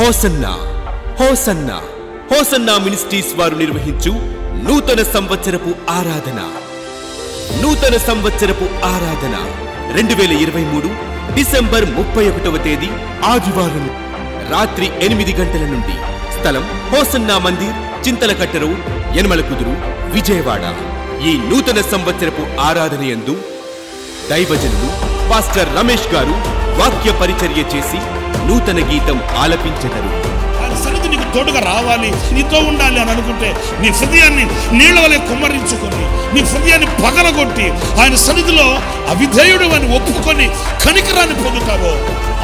Hosanna hosanna hosanna ministries వారు నిర్వహించు నూతన సంవత్సరపు ఆరాధన 2023 డిసెంబర్ 31వ తేదీ ఆదివారం రాత్రి 8 గంటల నుండి. స్థలం హోసన్నా మందిర్, చింతలకట్ట రోడ్, యనమలకుదురు, విజయవాడ. ఈ నూతన సంవత్సరపు ఆరాధన యందు దైవజనులు పాస్టర్ రమేష్ గారు వాక్య పరిచర్య చేసి నూతన గీతం ఆలపించెదరు. సన్నిధి నీకు తోడుగా రావాలి, నీతో ఉండాలి అని అనుకుంటే నీ హృదయాన్ని నీళ్ల వలె కుమ్మరించుకొని, నీ హృదయాన్ని పగలగొట్టి ఆయన సన్నిధిలో అవిధేయుడు అని ఒప్పుకొని కనికరాన్ని పొందుతావో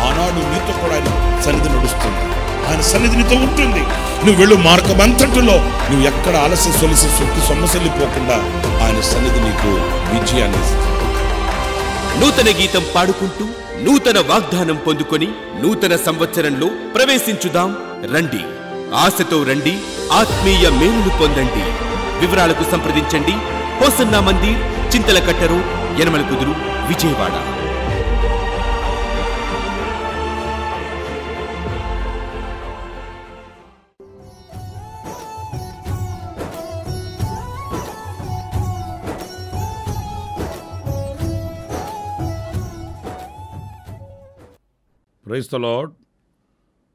ఆనాడు నీతో కూడా ఆయన సన్నిధి నడుస్తుంది. ఆయన సన్నిధి నీతో ఉంటుంది. నువ్వు వెళ్ళు మార్గం అంతటిలో నువ్వు ఎక్కడ అలసి సొలిసి సొక్కి సొమ్మసెల్లిపోకుండా ఆయన సన్నిధి నీకు విజయాన్ని ఇస్తుంది. నూతన గీతం పాడుకుంటూ నూతన వాగ్దానం పొందుకొని నూతన సంవత్సరంలో ప్రవేశించుదాం. రండి, ఆశతో రండి, ఆత్మీయ మేలులు పొందండి. వివరాలకు సంప్రదించండి. Hosanna Mandir, Chintalakatta road, Yanamalakuduru, Vijayawada. Praise the lord.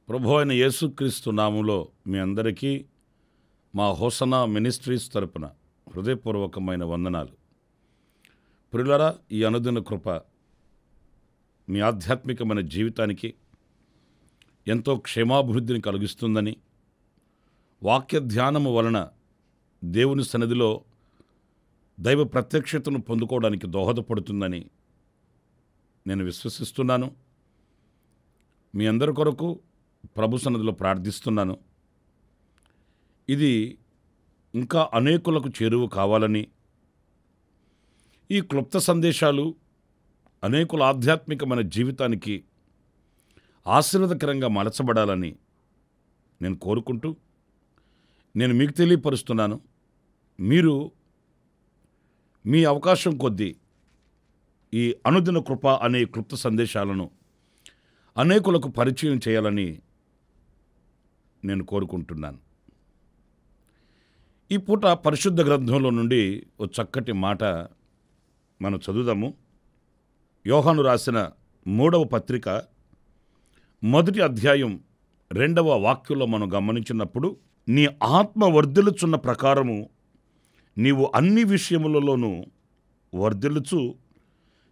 ప్రభు అయిన యేసుక్రీస్తు నామములో మీ అందరికీ మా హోసన్నా మినిస్ట్రీస్ తరపున హృదయపూర్వకమైన వందనాలు. ప్రియులారా, ఈ అనుదిన కృప మీ ఆధ్యాత్మికమైన జీవితానికి ఎంతో క్షేమాభివృద్ధిని కలిగిస్తుందని, వాక్య ధ్యానము వలన దేవుని సన్నిధిలో దైవ ప్రత్యక్షతను పొందుకోవడానికి దోహదపడుతుందని నేను విశ్వసిస్తున్నాను. మీ అందరి కొరకు ప్రభు సన్నిధిలో ప్రార్థిస్తున్నాను. ఇది ఇంకా అనేకులకు చేరువ కావాలని, ఈ క్లుప్త సందేశాలు అనేకుల ఆధ్యాత్మికమైన జీవితానికి ఆశీర్వాదకరంగా మలచబడాలని నేను కోరుకుంటూ నేను మీకు తెలియపరుస్తున్నాను. మీరు మీ అవకాశం కొద్దీ ఈ అనుదిన కృప అనే క్లుప్త సందేశాలను అనేకులకు పరిచయం చేయాలని నేను కోరుకుంటున్నాను. ఈ పూట పరిశుద్ధ గ్రంథంలో నుండి ఓ చక్కటి మాట మనం చదువుదాము. యోహాను రాసిన 3వ పత్రిక 1వ అధ్యాయం 2వ వాక్యంలో మనం గమనించినప్పుడు, నీ ఆత్మ వర్ధిల్లుచున్న ప్రకారము నీవు అన్ని విషయములలోనూ వర్ధిల్లుచు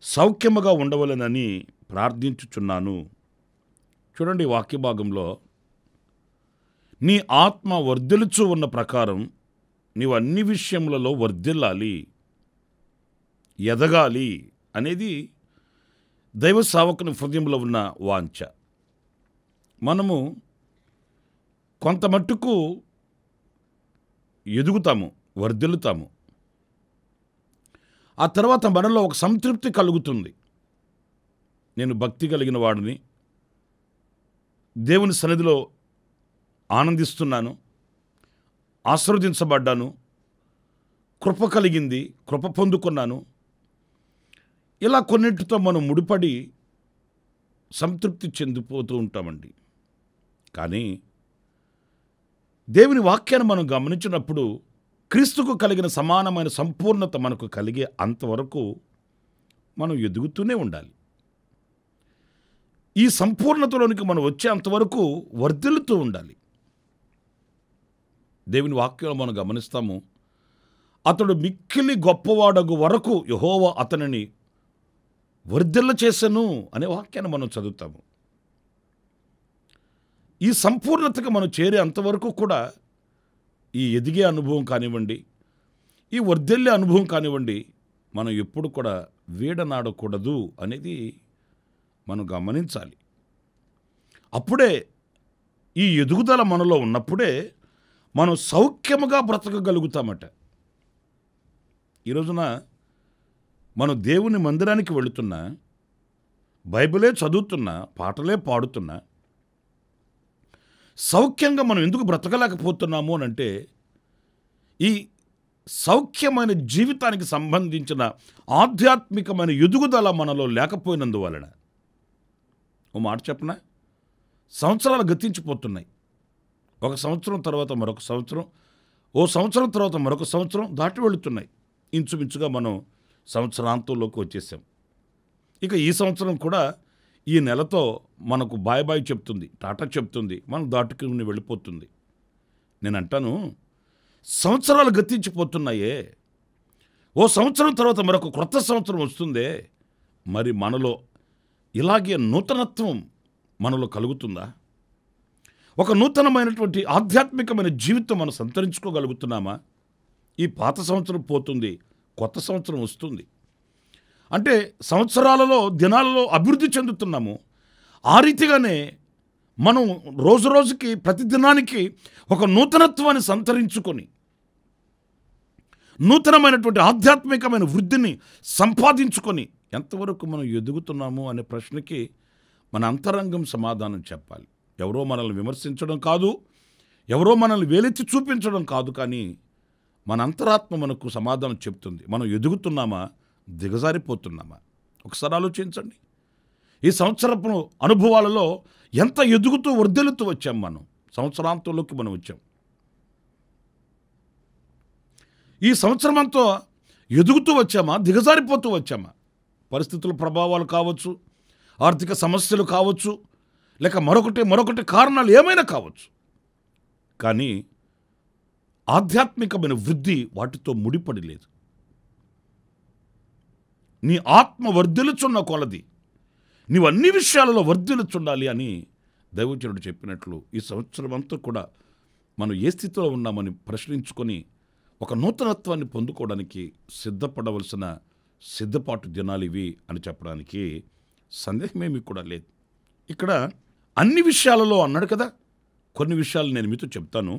సౌఖ్యముగా ఉండవలెనని ప్రార్థించుచున్నాను. చూడండి, వాక్య భాగంలో నీ ఆత్మ వర్ధిల్లుచు ఉన్న ప్రకారం నీవు అన్ని విషయములలో వర్ధిల్లాలి, ఎదగాలి అనేది దైవ సేవకుని హృదయంలో ఉన్న వాంఛ. మనము కొంత మట్టుకు ఎదుగుతాము, వర్ధిల్లుతాము. ఆ తర్వాత మనలో ఒక సంతృప్తి కలుగుతుంది. నేను భక్తి కలిగిన వాడిని, దేవుని సన్నిధిలో ఆనందిస్తున్నాను, ఆశీర్వదించబడ్డాను, కృప కలిగింది, కృప పొందుకున్నాను. ఇలా కొన్నిటితో మనం ముడిపడి సంతృప్తి చెందిపోతూ ఉంటామండి. కానీ దేవుని వాక్యాన్ని మనం గమనించినప్పుడు క్రీస్తుకు కలిగిన సమానమైన సంపూర్ణత మనకు కలిగే అంతవరకు మనం ఎదుగుతూనే ఉండాలి. ఈ సంపూర్ణతలోనికి మనం వచ్చేంతవరకు వర్ధిల్లుతూ ఉండాలి. దేవుని వాక్యంలో మనం గమనిస్తాము, అతడు మిక్కిలి గొప్పవాడగు వరకు యెహోవా అతనిని వర్ధిల్ల చేసెను అనే వాక్యాన్ని మనం చదువుతాము. ఈ సంపూర్ణతకు మనం చేరే అంతవరకు కూడా ఈ ఎదిగే అనుభవం కానివ్వండి, ఈ వర్ధిల్లే అనుభవం కానివ్వండి, మనం ఎప్పుడు కూడా వీడనాడకూడదు అనేది మనం గమనించాలి. అప్పుడే ఈ ఎదుగుదల మనలో ఉన్నప్పుడే మనం సౌఖ్యముగా బ్రతకగలుగుతామట. ఈ రోజున మనం దేవుని మందిరానికి వెళుతున్నా, బైబిలే చదువుతున్నా, పాటలే పాడుతున్నా, సౌఖ్యంగా మనం ఎందుకు బ్రతకలేకపోతున్నాము అని అంటే, ఈ సౌఖ్యమైన జీవితానికి సంబంధించిన ఆధ్యాత్మికమైన ఎదుగుదల మనలో లేకపోయినందువలన. ఓ మాట చెప్పనా, సంవత్సరాలు గతించిపోతున్నాయి. ఒక సంవత్సరం తర్వాత మరొక సంవత్సరం, ఓ సంవత్సరం తర్వాత మరొక సంవత్సరం దాటి వెళుతున్నాయి. ఇంచుమించుగా మనం సంవత్సరాంతంలోకి వచ్చేసాం. ఇక ఈ సంవత్సరం కూడా ఈ నెలతో మనకు బాయ్ బాయ్ చెప్తుంది, టాటా చెప్తుంది, మనం దాటుకుని వెళ్ళిపోతుంది. నేను అంటాను, సంవత్సరాలు గతించిపోతున్నాయే, ఓ సంవత్సరం తర్వాత మరొక క్రొత్త సంవత్సరం వస్తుందే, మరి మనలో ఇలాగే నూతనత్వం మనలో కలుగుతుందా? ఒక నూతనమైనటువంటి ఆధ్యాత్మికమైన జీవితం మనం సంతరించుకోగలుగుతున్నామా? ఈ పాత సంవత్సరం పోతుంది, కొత్త సంవత్సరం వస్తుంది. అంటే సంవత్సరాలలో, దినాలలో అభివృద్ధి చెందుతున్నాము. ఆ రీతిగానే మనం రోజు రోజుకి, ప్రతి దినానికి ఒక నూతనత్వాన్ని సంతరించుకొని నూతనమైనటువంటి ఆధ్యాత్మికమైన వృద్ధిని సంపాదించుకొని ఎంతవరకు మనం ఎదుగుతున్నాము అనే ప్రశ్నకి మన అంతరంగం సమాధానం చెప్పాలి. ఎవరో మనల్ని విమర్శించడం కాదు, ఎవరో మనల్ని వేలెత్తి చూపించడం కాదు, కానీ మన అంతరాత్మ మనకు సమాధానం చెప్తుంది. మనం ఎదుగుతున్నామా, దిగజారిపోతున్నామా? ఒకసారి ఆలోచించండి. ఈ సంవత్సరపు అనుభవాలలో ఎంత ఎదుగుతూ వర్ధిల్లుతూ వచ్చాం. మనం సంవత్సరాంతంలోకి మనం వచ్చాం. ఈ సంవత్సరం అంతా ఎదుగుతూ వచ్చామా, దిగజారిపోతూ వచ్చామా? పరిస్థితుల ప్రభావాలు కావచ్చు, ఆర్థిక సమస్యలు కావచ్చు, లేక మరొకటి కారణాలు ఏమైనా కావచ్చు, కానీ ఆధ్యాత్మికమైన వృద్ధి వాటితో ముడిపడి లేదు. నీ ఆత్మ వర్ధిల్లుచున్న కొలది నీవు అన్ని విషయాలలో వర్ధిల్లుచుండాలి అని దైవజనుడు చెప్పినట్లు ఈ సంవత్సరం అంతా కూడా మనం ఏ స్థితిలో ఉన్నామని ప్రశ్నించుకొని ఒక నూతనత్వాన్ని పొందుకోవడానికి సిద్ధపడవలసిన సిద్ధపాటు దినాలు ఇవి అని చెప్పడానికి సందేహమేమీ కూడా లేదు. ఇక్కడ అన్ని విషయాలలో అన్నాడు కదా, కొన్ని విషయాలు నేను మీతో చెప్తాను.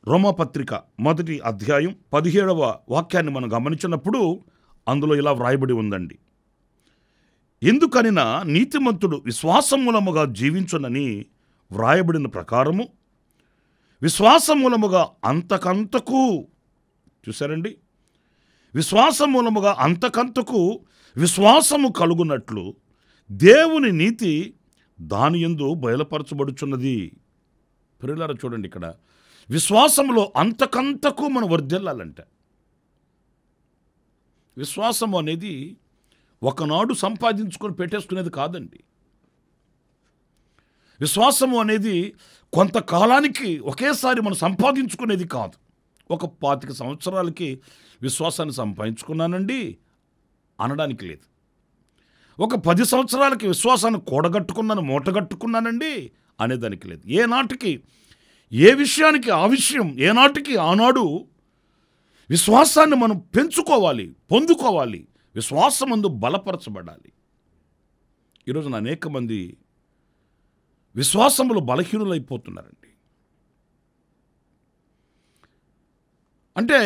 రోమాపత్రిక 1వ అధ్యాయం 17వ వాక్యాన్ని మనం గమనించినప్పుడు అందులో ఇలా వ్రాయబడి ఉందండి. ఎందుకనినా నీతిమంతుడు విశ్వాసమూలముగా జీవించునని వ్రాయబడిన ప్రకారము విశ్వాసమూలముగా అంతకంతకు, చూసారండి, విశ్వాసమూలముగా అంతకంతకు విశ్వాసము కలుగునట్లు దేవుని నీతి దాని యందు బయలుపరచబడుచున్నది. ప్రియులారా చూడండి, ఇక్కడ విశ్వాసములో అంతకంతకు మనం వర్ధిల్లాలంట. విశ్వాసము అనేది ఒకనాడు సంపాదించుకొని పెట్టేసుకునేది కాదండి. విశ్వాసము అనేది కొంతకాలానికి ఒకేసారి మనం సంపాదించుకునేది కాదు. ఒక 25 సంవత్సరాలకి విశ్వాసాన్ని సంపాదించుకున్నానండి అనడానికి లేదు. ఒక 10 సంవత్సరాలకి విశ్వాసాన్ని కూడగట్టుకున్నాను, మూటగట్టుకున్నానండి అనేదానికి లేదు. ఏనాటికి ఏ విషయానికి ఆ విషయం, ఏనాటికి ఆనాడు విశ్వాసాన్ని మనం పెంచుకోవాలి, పొందుకోవాలి, విశ్వాసమందు బలపరచబడాలి. ఈరోజున అనేక మంది విశ్వాసములు బలహీనులైపోతున్నారండి. అంటే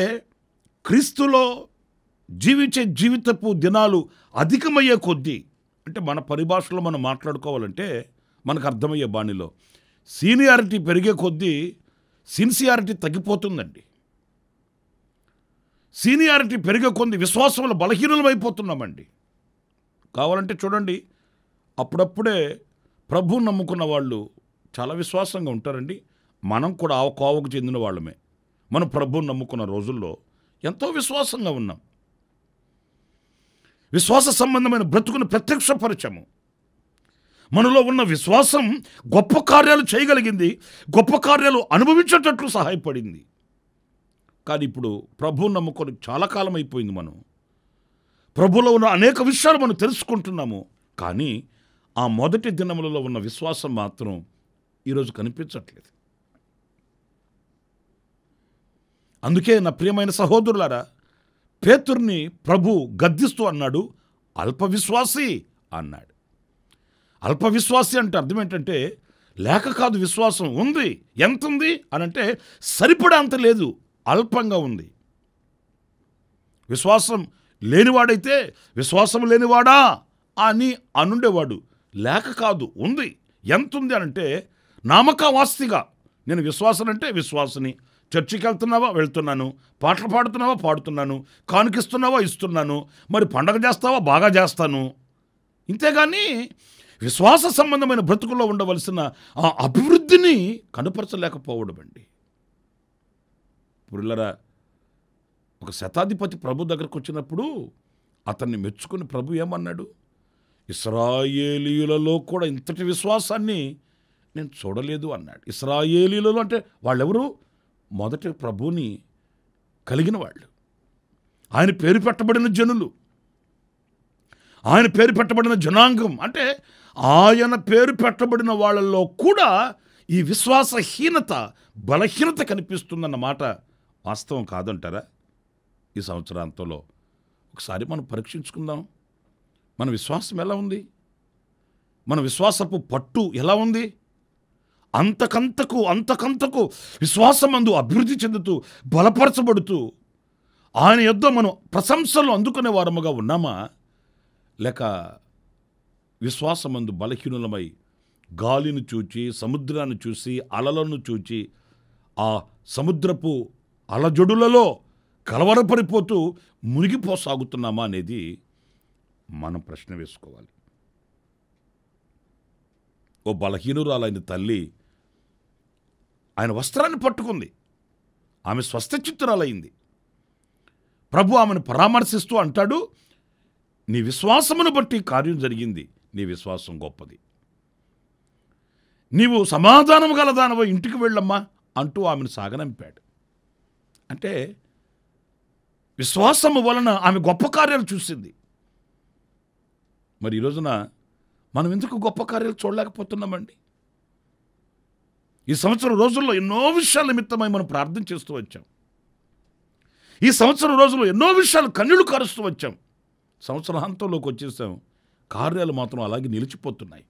క్రీస్తులో జీవించే జీవితపు దినాలు అధికమయ్యే కొద్దీ, అంటే మన పరిభాషలో మనం మాట్లాడుకోవాలంటే మనకు అర్థమయ్యే బాణిలో సీనియారిటీ పెరిగే కొద్దీ సిన్సియారిటీ తగ్గిపోతుందండి. సీనియారిటీ పెరిగే కొద్ది విశ్వాసంలో బలహీనులమైపోతున్నామండి. కావాలంటే చూడండి, అప్పుడప్పుడే ప్రభువుని నమ్ముకున్న వాళ్ళు చాలా విశ్వాసంగా ఉంటారండి. మనం కూడా ఆ కోవకు చెందిన వాళ్ళమే. మనం ప్రభువుని నమ్ముకున్న రోజుల్లో ఎంతో విశ్వాసంగా ఉన్నాం. విశ్వాస సంబంధమైన బ్రతుకును ప్రత్యక్షపరచము. మనలో ఉన్న విశ్వాసం గొప్ప కార్యాలు చేయగలిగింది, గొప్ప కార్యాలు అనుభవించేటట్లు సహాయపడింది. కానీ ఇప్పుడు ప్రభువుని నమ్ముకొని చాలా కాలం అయిపోయింది. మనం ప్రభువులో ఉన్న అనేక విషయాలు మనం తెలుసుకుంటున్నాము, కానీ ఆ మొదటి దినములలో ఉన్న విశ్వాసం మాత్రం ఈరోజు కనిపించట్లేదు. అందుకే నా ప్రియమైన సహోదరులారా, పేతురుని ప్రభు గద్దిస్తూ అన్నాడు, అల్పవిశ్వాసి అన్నాడు. అల్పవిశ్వాసి అంటే అర్థం ఏంటంటే లేక కాదు, విశ్వాసం ఉంది. ఎంత ఉంది అని అంటే సరిపడా అంత లేదు, అల్పంగా ఉంది. విశ్వాసం లేనివాడైతే విశ్వాసం లేనివాడా అని అనుండేవాడు. లేక కాదు, ఉంది. ఎంత ఉంది అని అంటే నామకావాస్తిగా, నేను విశ్వాసం అంటే విశ్వాసని. చర్చికి వెళ్తున్నావా, వెళ్తున్నాను. పాటలు పాడుతున్నావా, పాడుతున్నాను. కానుకిస్తున్నావా, ఇస్తున్నాను. మరి పండగ చేస్తావా, బాగా చేస్తాను. ఇంతేగాని విశ్వాస సంబంధమైన బ్రతుకుల్లో ఉండవలసిన ఆ అభివృద్ధిని కనుపరచలేకపోవడం అండి. పురులరా, ఒక శతాధిపతి ప్రభు దగ్గరకు వచ్చినప్పుడు అతన్ని మెచ్చుకుని ప్రభు ఏమన్నాడు? ఇశ్రాయేలీయులలో కూడా ఇంతటి విశ్వాసాన్ని నేను చూడలేదు అన్నాడు. ఇశ్రాయేలీయులలో అంటే వాళ్ళెవరు? మొదటి ప్రభుని కలిగిన వాళ్ళు, ఆయన పేరు పెట్టబడిన జనులు, ఆయన పేరు పెట్టబడిన జనాంగం. అంటే ఆయన పేరు పెట్టబడిన వాళ్ళల్లో కూడా ఈ విశ్వాసహీనత, బలహీనత కనిపిస్తుందన్న మాట వాస్తవం కాదంటారా? ఈ సంవత్సరాంతంలో ఒకసారి మనం పరీక్షించుకుందాం. మన విశ్వాసం ఎలా ఉంది? మన విశ్వాసపు పట్టు ఎలా ఉంది? అంతకంతకు విశ్వాసమందు అభివృద్ధి చెందుతూ బలపరచబడుతూ ఆయన యొద్ద మనం ప్రశంసలు అందుకునే వారముగా ఉన్నామా? లేక విశ్వాసమందు బలహీనులమై గాలిని చూచి, సముద్రాన్ని చూసి, అలలను చూచి, ఆ సముద్రపు అలజడులలో కలవరపడిపోతూ మునిగిపోసాగుతున్నామా అనేది మనం ప్రశ్న వేసుకోవాలి. ఓ బలహీనురాలైన తల్లి ఆయన వస్త్రాన్ని పట్టుకుంది. ఆమె స్వస్థచిత్తురాలైంది. ప్రభు ఆమెను పరామర్శిస్తూ అంటాడు, నీ విశ్వాసమును బట్టి కార్యం జరిగింది, నీ విశ్వాసం గొప్పది, నీవు సమాధానము గల దానవ ఇంటికి వెళ్ళమ్మా అంటూ ఆమెను సాగనంపాడు. అంటే విశ్వాసము వలన ఆమె గొప్ప కార్యాలు చూసింది. మరి ఈ రోజున మనం ఎందుకు గొప్ప కార్యాలు చూడలేకపోతున్నామండి? ఈ సంవత్సరం రోజుల్లో ఎన్నో విషయాల నిమిత్తమై మనం ప్రార్థన చేస్తూ వచ్చాం. ఈ సంవత్సరం రోజుల్లో ఎన్నో విషయాలు కన్నీళ్లు కారుస్తూ వచ్చాం. సంవత్సరాంతంలోకి వచ్చేసాం, కార్యాలు మాత్రం అలాగే నిలిచిపోతున్నాయి.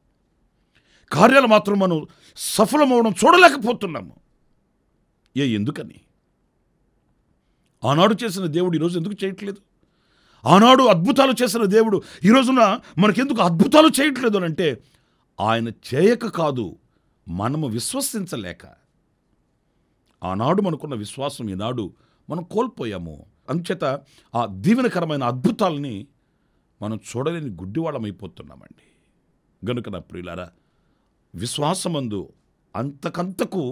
కార్యాలు మాత్రం మనం సఫలమవడం చూడలేకపోతున్నాము. ఎందుకని? ఆనాడు చేసిన దేవుడు ఈరోజు ఎందుకు చేయట్లేదు? ఆనాడు అద్భుతాలు చేసిన దేవుడు ఈ రోజున మనకెందుకు అద్భుతాలు చేయట్లేదు అని అంటే, ఆయన చేయక కాదు, మనము విశ్వసించలేక. ఆనాడు మనకున్న విశ్వాసం ఈనాడు మనం కోల్పోయాము. అందుచేత ఆ దీవెనకరమైన అద్భుతాలని మనం చూడలేని గుడ్డివాళ్ళమైపోతున్నామండి. గనుక నా ప్రియులారా, విశ్వాసమందు అంతకంతకు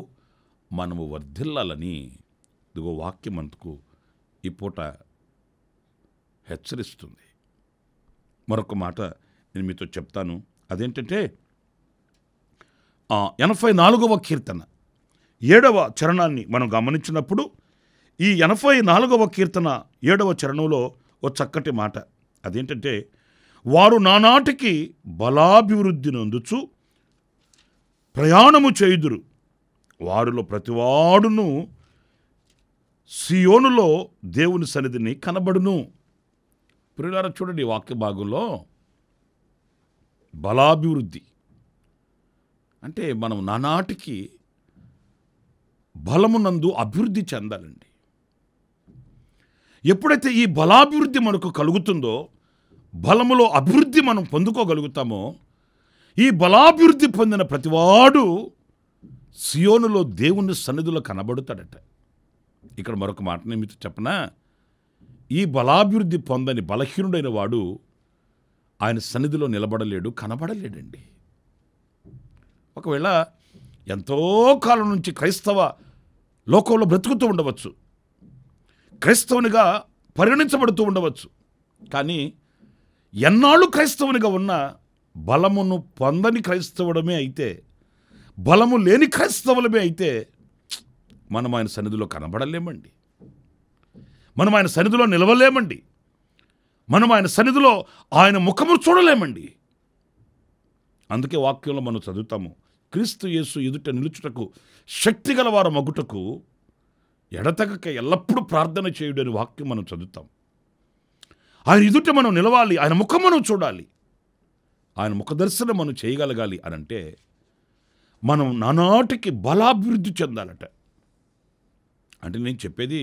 మనము వర్ధిల్లాలని ఇదిగో వాక్యం అంతకు ఈ పూట హెచ్చరిస్తుంది. మరొక మాట నేను మీతో చెప్తాను. అదేంటంటే 84వ కీర్తన 7వ చరణాన్ని మనం గమనించినప్పుడు, ఈ 84వ కీర్తన 7వ చరణంలో ఓ చక్కటి మాట. అదేంటంటే, వారు నానాటికి బలాభివృద్ధి నొందుచు ప్రయాణము చేయుదురు, వారిలో ప్రతివాడును సియోనులో దేవుని సన్నిధిని కనబడును. ప్రియులారా, చూడండి, వాక్య భాగంలో బలాభివృద్ధి అంటే మనం నానాటికి బలమునందు అభివృద్ధి చెందాలండి. ఎప్పుడైతే ఈ బలాభివృద్ధి మనకు కలుగుతుందో, బలములో అభివృద్ధి మనం పొందుకోగలుగుతామో, ఈ బలాభివృద్ధి పొందిన ప్రతివాడు సియోనులో దేవుని సన్నిధిలో కనబడుతాడట. ఇక్కడ మరొక మాట నేను మీతో చెప్పనా? ఈ బలాభివృద్ధి పొందని బలహీనుడైన వాడు ఆయన సన్నిధిలో నిలబడలేడు, కనబడలేడండి. ఒకవేళ ఎంతో కాలం నుంచి క్రైస్తవ లోకంలో బ్రతుకుతూ ఉండవచ్చు, క్రైస్తవునిగా పరిగణించబడుతూ ఉండవచ్చు, కానీ ఎన్నాళ్ళు క్రైస్తవునిగా ఉన్న బలమును పొందని క్రైస్తవుడమే అయితే, బలము లేని క్రైస్తవులమే అయితే మనం ఆయన సన్నిధిలో కనబడలేమండి, మనం ఆయన సన్నిధిలో నిలవలేమండి, మనం ఆయన సన్నిధిలో ఆయన ముఖము చూడలేమండి. అందుకే వాక్యంలో మనం చదువుతాము, క్రీస్తు యేసు ఎదుట నిలుచుటకు శక్తిగల వారు మగుటకు ఎడతెగక ఎల్లప్పుడూ ప్రార్థన చేయుడు అని వాక్యం మనం చదువుతాం. ఆయన ఎదుట మనం నిలవాలి, ఆయన ముఖం మనం చూడాలి, ఆయన ముఖ దర్శనం మనం చేయగలగాలి అని అంటే మనం నానాటికి బలాభివృద్ధి చెందాలట. అంటే నేను చెప్పేది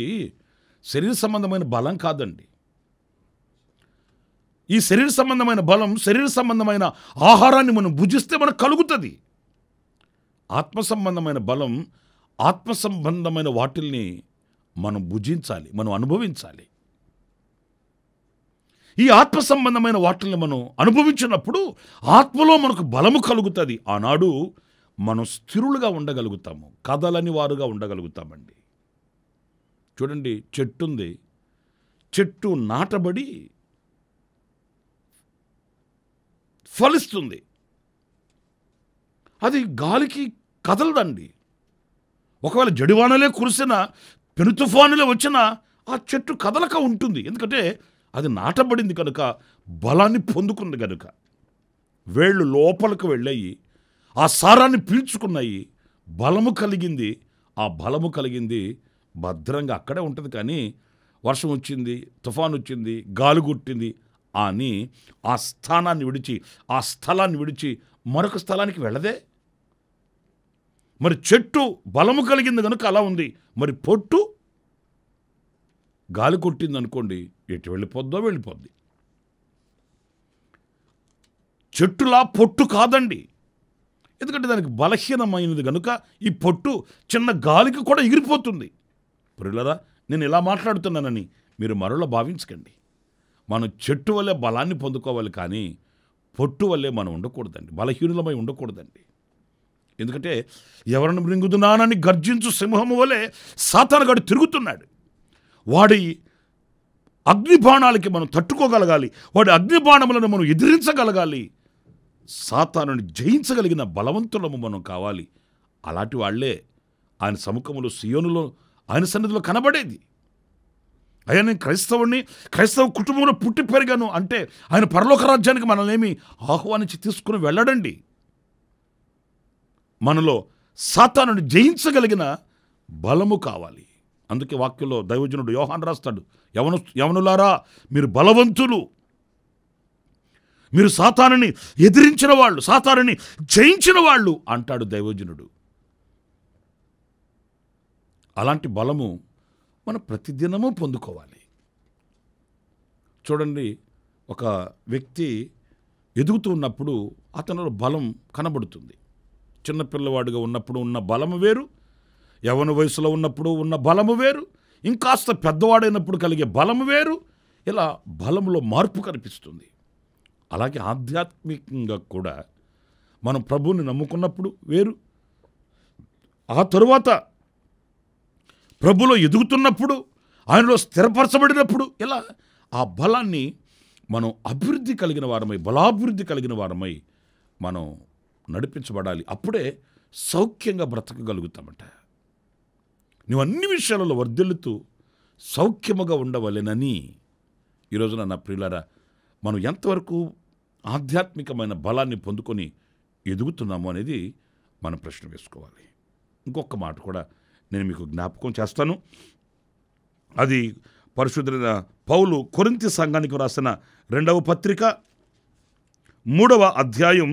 శరీర సంబంధమైన బలం కాదండి. ఈ శరీర సంబంధమైన బలం, శరీర సంబంధమైన ఆహారాన్ని మనం భుజిస్తే మనకు కలుగుతుంది. ఆత్మ సంబంధమైన బలం, ఆత్మ సంబంధమైన వాటిల్ని మనం భుజించాలి, మనం అనుభవించాలి. ఈ ఆత్మ సంబంధమైన వాటిని మనం అనుభవించినప్పుడు ఆత్మలో మనకు బలము కలుగుతుంది. ఆనాడు మనం స్థిరులుగా ఉండగలుగుతాము, కదలని వారుగా ఉండగలుగుతామండి. చూడండి, చెట్టు ఉంది, చెట్టు నాటబడి ఫలిస్తుంది. అది గాలికి కదలదండి. ఒకవేళ జడివానలే కురిసినా, పెను తుఫానులే వచ్చినా ఆ చెట్టు కదలక ఉంటుంది. ఎందుకంటే అది నాటబడింది కనుక, బలాన్ని పొందుకుంది కనుక. వేళ్ళు లోపలికి వెళ్ళాయి, ఆ సారాన్ని పీల్చుకున్నాయి, బలము కలిగింది. ఆ బలము కలిగింది భద్రంగా అక్కడే ఉంటుంది. కానీ వర్షం వచ్చింది, తుఫాను వచ్చింది, గాలి కొట్టింది అని ఆ స్థానాన్ని విడిచి, ఆ స్థలాన్ని విడిచి మరొక స్థలానికి వెళ్ళదే. మరి చెట్టు బలము కలిగింది కనుక అలా ఉంది. మరి పొట్టు గాలి కొట్టింది అనుకోండి, ఎటు వెళ్ళిపోద్ది. చెట్టులా పొట్టు కాదండి. ఎందుకంటే దానికి బలహీనమైనది కనుక ఈ పొట్టు చిన్న గాలికి కూడా ఎగిరిపోతుంది. ప్రియులారా, నేను ఇలా మాట్లాడుతున్నానని మీరు మరలా భావించకండి. మనం చెట్టు వల్లే బలాన్ని పొందుకోవాలి, కానీ పొట్టు వల్లే మనం ఉండకూడదండి, బలహీనులమై ఉండకూడదండి. ఎందుకంటే ఎవరిని మృంగుతున్నానని గర్జించు సింహము వలె సాతానుగాడు తిరుగుతున్నాడు. వాడి అగ్నిబాణాలకి మనం తట్టుకోగలగాలి, వాడి అగ్నిబాణములను మనం ఎదిరించగలగాలి. సాతానుని జయించగలిగిన బలవంతులము మనం కావాలి. అలాంటి వాళ్లే ఆయన సముఖములో, సియోనులో, ఆయన సన్నిధిలో కనబడేది. అయ్యా, నేను క్రైస్తవుడిని, క్రైస్తవ కుటుంబంలో పుట్టి పెరిగాను అంటే ఆయన పరలోక రాజ్యానికి మనల్ని ఏమి ఆహ్వానించి తీసుకుని వెళ్ళడండి. మనలో సాతానుని జయించగలిగిన బలము కావాలి. అందుకే వాక్యంలో దైవజనుడు యోహాను రాస్తాడు, యవనులారా మీరు బలవంతులు, మీరు సాతానుని ఎదిరించిన వాళ్ళు, సాతానుని జయించిన వాళ్ళు అంటాడు దైవజనుడు. అలాంటి బలము మనం ప్రతిదినము పొందుకోవాలి. చూడండి, ఒక వ్యక్తి ఎదుగుతూ ఉన్నప్పుడు అతనిలో బలం కనబడుతుంది. చిన్నపిల్లవాడిగా ఉన్నప్పుడు ఉన్న బలము వేరు, యవ్వన వయసులో ఉన్నప్పుడు ఉన్న బలము వేరు, ఇంకాస్త పెద్దవాడైనప్పుడు కలిగే బలము వేరు. ఇలా బలంలో మార్పు కనిపిస్తుంది. అలాగే ఆధ్యాత్మికంగా కూడా మనం ప్రభువుని నమ్ముకున్నప్పుడు వేరు, ఆ తరువాత ప్రభులో ఎదుగుతున్నప్పుడు, ఆయనలో స్థిరపరచబడినప్పుడు, ఇలా ఆ బలాన్ని మనం అభివృద్ధి కలిగిన వారమై, బలాభివృద్ధి కలిగిన వారమై మనం నడిపించబడాలి. అప్పుడే సౌఖ్యంగా బ్రతకగలుగుతామట. నువ్వు అన్ని విషయాలలో వర్ధిల్లుతూ సౌఖ్యముగా ఉండవలెనని. ఈరోజున నా ప్రియులారా, మనం ఎంతవరకు ఆధ్యాత్మికమైన బలాన్ని పొందుకొని ఎదుగుతున్నాము అనేది మనం ప్రశ్న వేసుకోవాలి. ఇంకొక మాట కూడా నేను మీకు జ్ఞాపకం చేస్తాను. అది పరిశుద్ధుడైన పౌలు కొరింథీ సంఘానికి రాసిన 2వ పత్రిక 3వ అధ్యాయం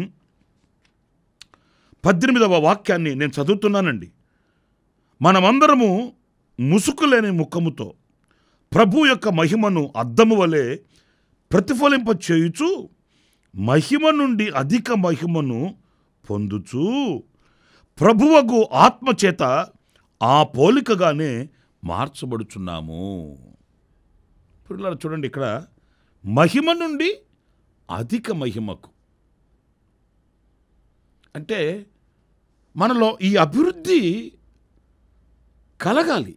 18వ వాక్యాన్ని నేను చదువుతున్నానండి. మనమందరము ముసుకులేని ముఖముతో ప్రభు యొక్క మహిమను అద్దము వలె ప్రతిఫలింప చేయుచు మహిమ నుండి అధిక మహిమను పొందుచు ప్రభువగు ఆత్మచేత ఆ పోలికగానే మార్చబడుచున్నాము. పిల్లలు చూడండి, ఇక్కడ మహిమ నుండి అధిక మహిమకు అంటే మనలో ఈ అభివృద్ధి కలగాలి.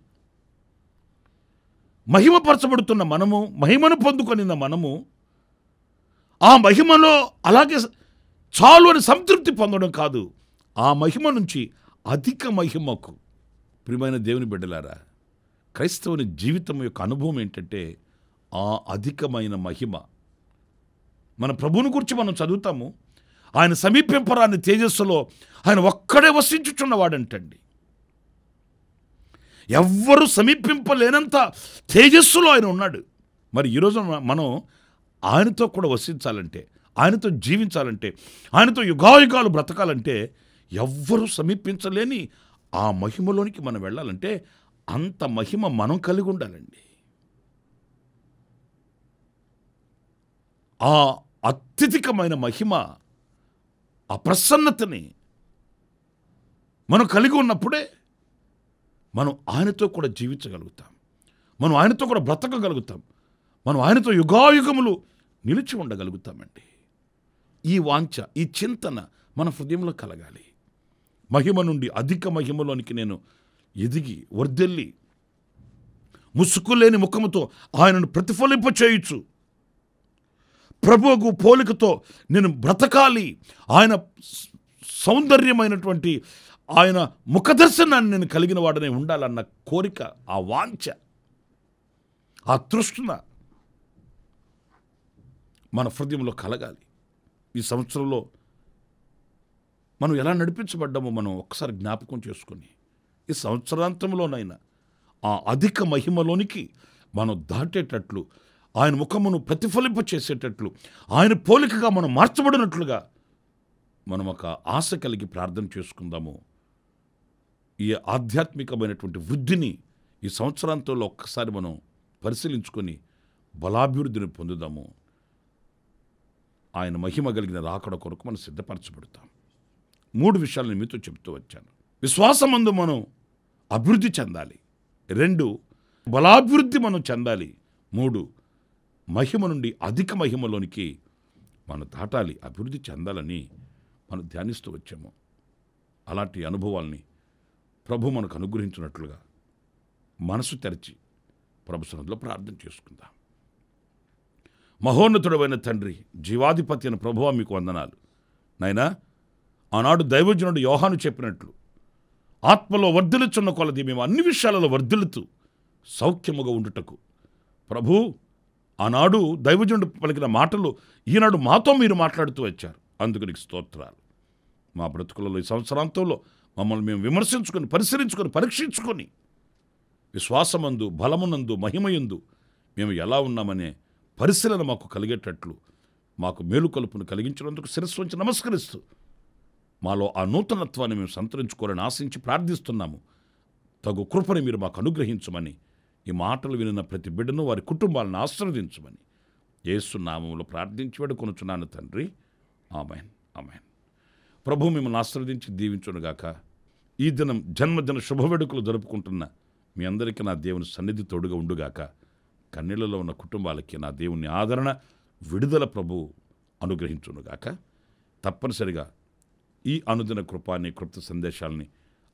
మహిమపరచబడుతున్న మనము, మహిమను పొందుకొనిన మనము ఆ మహిమలో అలాగే చాలు అని సంతృప్తి పొందడం కాదు, ఆ మహిమ నుంచి అధిక మహిమకు. ప్రియమైన దేవుని బిడ్డలారా, క్రైస్తవుని జీవితం యొక్క అనుభవం ఏంటంటే ఆ అధికమైన మహిమ. మన ప్రభువుని గురించి మనం చదువుతాము, ఆయన సమీపింపరాని తేజస్సులో ఆయన ఒక్కడే వసించుచున్నవాడంటండి. ఎవ్వరూ సమీపింపలేనంత తేజస్సులో ఆయన ఉన్నాడు. మరి ఈరోజు మనం ఆయనతో కూడా వసించాలంటే, ఆయనతో జీవించాలంటే, ఆయనతో యుగాయుగాలు బ్రతకాలంటే, ఎవ్వరూ సమీపించలేని ఆ మహిమలోనికి మనం వెళ్ళాలంటే అంత మహిమ మనం కలిగి ఉండాలండి. ఆ అత్యధికమైన మహిమ, ఆ ప్రసన్నతని మనం కలిగి ఉన్నప్పుడే మనం ఆయనతో కూడా జీవించగలుగుతాం, మనం ఆయనతో కూడా బ్రతకగలుగుతాం, మనం ఆయనతో యుగాయుగములు నిలిచి ఉండగలుగుతామండి. ఈ వాంఛ, ఈ చింతన మన హృదయంలో కలగాలి. మహిమ నుండి అధిక మహిమలోనికి నేను ఎదిగి వర్ధిల్లి ముసుగులేని ముఖముతో ఆయనను ప్రతిఫలింప చేయొచ్చు. ప్రభువుకు పోలికతో నేను బ్రతకాలి. ఆయన సౌందర్యమైనటువంటి ఆయన ముఖదర్శనాన్ని నేను కలిగిన వాడనే ఉండాలన్న కోరిక, ఆ వాంఛ, ఆ తృష్ణ మన హృదయంలో కలగాలి. ఈ సంవత్సరంలో మనం ఎలా నడిపించబడ్డామో మనం ఒక్కసారి జ్ఞాపకం చేసుకొని ఈ సంవత్సరాంతంలోనైనా ఆ అధిక మహిమలోనికి మనం దాటేటట్లు, ఆయన ముఖమును ప్రతిఫలింప చేసేటట్లు, ఆయన పోలికగా మనం మార్చబడినట్లుగా మనం ఒక ఆశ కలిగి ప్రార్థన చేసుకుందాము. ఈ ఆధ్యాత్మికమైనటువంటి వృద్ధిని ఈ సంవత్సరాంతంలో ఒక్కసారి మనం పరిశీలించుకొని బలాభివృద్ధిని పొందుదాము. ఆయన మహిమ కలిగిన రాకడ కొరకు మనం సిద్ధపరచబడతాం. 3 విషయాలు నేను మీతో చెప్తూ వచ్చాను. విశ్వాసమందు మనం అభివృద్ధి చెందాలి. 2, బలాభివృద్ధి మనం చెందాలి. 3, మహిమ నుండి అధిక మహిమలోనికి మనం దాటాలి, అభివృద్ధి చెందాలని మనం ధ్యానిస్తూ వచ్చాము. అలాంటి అనుభవాల్ని ప్రభు మనకు అనుగ్రహించినట్లుగా మనసు తెరచి ప్రభు సన్నిధిలో ప్రార్థన చేసుకుందాం. మహోన్నతుడైన తండ్రి, జీవాధిపతి అయిన ప్రభువా, మీకు వందనాలు. నాయనా, ఆనాడు దైవజనుడు యోహాను చెప్పినట్లు ఆత్మలో వర్ధిల్లుచున్న కొలది మేము అన్ని విషయాలలో వర్ధిల్లుతూ సౌఖ్యముగా ఉండుటకు, ప్రభు, ఆనాడు దైవజనుడు పలికిన మాటలు ఈనాడు మాతో మీరు మాట్లాడుతూ వచ్చారు. అందుకు నీకు స్తోత్రాలు. మా బ్రతుకులలో ఈ సంవత్సరాంతంలో మమ్మల్ని మేము విమర్శించుకొని, పరిశీలించుకొని, పరీక్షించుకొని విశ్వాసమందు, బలమునందు, మహిమయందు మేము ఎలా ఉన్నామనే పరిశీలన మాకు కలిగేటట్లు మాకు మేలుకొలుపును కలిగించినందుకు శిరస్సు వంచి నమస్కరిస్తూ మాలో ఆ నూతనత్వాన్ని మేము సంతరించుకోవాలని ఆశించి ప్రార్థిస్తున్నాము. తగు కృపని మీరు మాకు అనుగ్రహించమని, ఈ మాటలు వినిన ప్రతి బిడ్డను, వారి కుటుంబాలను ఆశీర్వదించమని యేసు నామములో ప్రార్థించి వేడుకొనుచున్నాను తండ్రి. ఆమేన్, ఆమేన్. ప్రభు మిమ్మల్ని ఆశీర్వదించి దీవించునుగాక. ఈ దినం జన్మదిన శుభవేడుకలు జరుపుకుంటున్న మీ అందరికీ నా దేవుని సన్నిధి తోడుగా ఉండుగాక. కన్నీళ్లలో ఉన్న కుటుంబాలకి నా దేవుని ఆదరణ, విడుదల ప్రభు అనుగ్రహించునుగాక. తప్పనిసరిగా ఈ అనుదిన కృపాన్ని, కృప్త సందేశాలని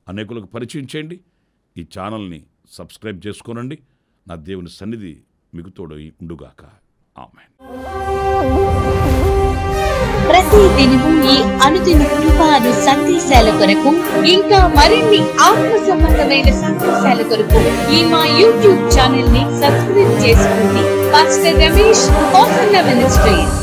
అనేకులకు పరిచయం చేయండి. ఈ ఛానల్ని సబ్స్క్రైబ్ చేసుకోనండి. నా దేవుని సన్నిధి మీకు తోడు ఉండుగాక. ఆమేన్. ప్రతి దినము ఈ అనుదిన కృపాను సందేశాల కొరకు, ఇంకా మరిన్ని ఆత్మ సంబంధమైన సందేశాల కొరకు ఈ మా యూట్యూబ్ ఛానల్ ని సబ్స్క్రైబ్ చేసుకోండి. Pastor Ramesh, hosanna ministries.